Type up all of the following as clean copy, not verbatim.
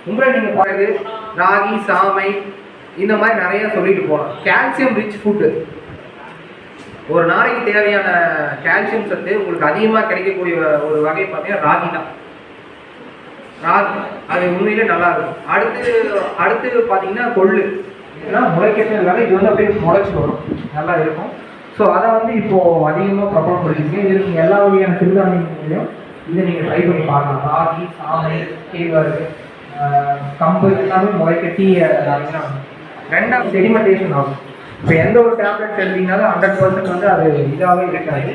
உங்களை நீங்கள் பாருங்க ராகி சாமை இந்த மாதிரி நிறைய சொல்லிட்டு போகலாம். கால்சியம் ரிச் ஃபுட்டு, ஒரு நாளைக்கு தேவையான கால்சியம் சத்து உங்களுக்கு அதிகமாக கிடைக்கக்கூடிய ஒரு வகை பார்த்தீங்கன்னா ராகி தான். ராகி அது உண்மையிலே நல்லா இருக்கும். அடுத்து பார்த்தீங்கன்னா கொள்ளு, ஏன்னா முளைக்கிறதுனால இது வந்து அப்படியே முளைச்சி வரும், நல்லா இருக்கும். ஸோ அதை வந்து இப்போது அதிகமாக பிரபலப்படுத்திங்க. இதுக்கு எல்லா வகையான சிறுதானியங்களையும் இதை நீங்கள் ட்ரை பண்ணி பார்க்கலாம். ராகி சாமை கேழ்வரகு கம்பு எல்லாமே முளைக்கட்டி ரெண்டாவது செடிமெண்டேஷன் ஆகும். இப்போ எந்த ஒரு டேப்லெட் எடுத்தீங்கனாலும் 100% வந்து அது இதாகவே இருக்காது,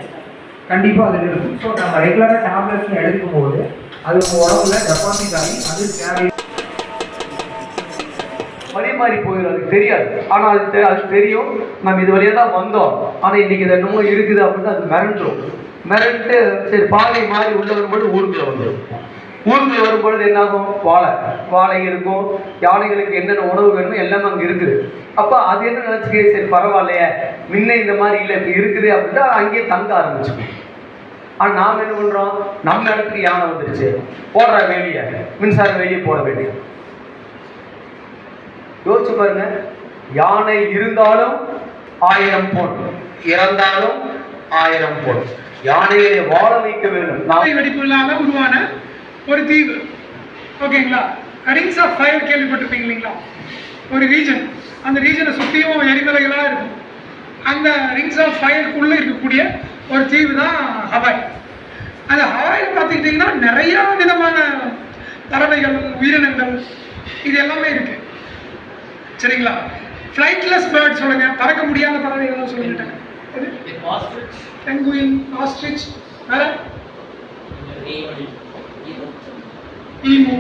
கண்டிப்பாக அதில் இருக்கும். ஸோ நம்ம ரெகுலராக டேப்லெட்ஸ் எடுக்கும்போது அது உங்கள் உடம்புல டெபாசிட் ஆகி அது தேவை ஒரே மாதிரி போயிடும், அதுக்கு தெரியாது. ஆனால் அது தெரியும், நம்ம இது வழியாக தான் வந்தோம், ஆனால் இன்றைக்கி இந்த நோய் இருக்குது அப்படின்னு அது மிரண்டு சரி பாலை மாதிரி உள்ள வரும்போது ஊருக்குள்ள வந்துடும். ஊருக்குள்ள வரும்பொழுது என்னாகும், வாழை இருக்கும், யானைகளுக்கு என்னென்ன உணவு வேணுமோ எல்லாமே அங்கே இருக்குது. அப்போ அது என்ன நினச்சிக்க, சரி பரவாயில்லையே முன்ன இந்த மாதிரி இல்லை இப்போ இருக்குது அப்படின்னா அங்கேயே தங்க ஆரம்பிச்சுக்கும். ஆனால் நாம் என்ன பண்ணுறோம், நம்ம இடத்துக்கு யானை வந்துடுச்சு, போடுற வேலியை மின்சார வேலியை போட வேண்டிய. யோசிச்சு பாருங்க, யானை இருந்தாலும் 1000 பொன், இறந்தாலும் 1000 பொன். யானையை வாழ வைக்க வேண்டும். வெடிப்புகளாக உருவான ஒரு தீவு, ஓகேங்களா? ரிங்ஸ் ஆஃப் ஃபயர் கேள்விப்பட்டிருப்பீங்க இல்லைங்களா? ஒரு ரீஜன், அந்த ரீஜனை சுற்றியும் எரிமலைகளாக இருக்கும். அந்த ரிங்ஸ் ஆஃப் ஃபயருக்குள்ளே இருக்கக்கூடிய ஒரு தீவு தான் ஹவாய். அந்த ஹவாயில் பார்த்துக்கிட்டிங்கன்னா நிறையா விதமான பறவைகள், உயிரினங்கள் இது எல்லாமே இருக்குது, சரிங்களா? ஃப்ளைட்லெஸ் பேர்ட் சொல்லுங்க, பறக்க முடியாத பறவைகள் சொல்லிட்டாங்க. பெங்குயின், ஆஸ்ட்ரிச், வேற ஈமு,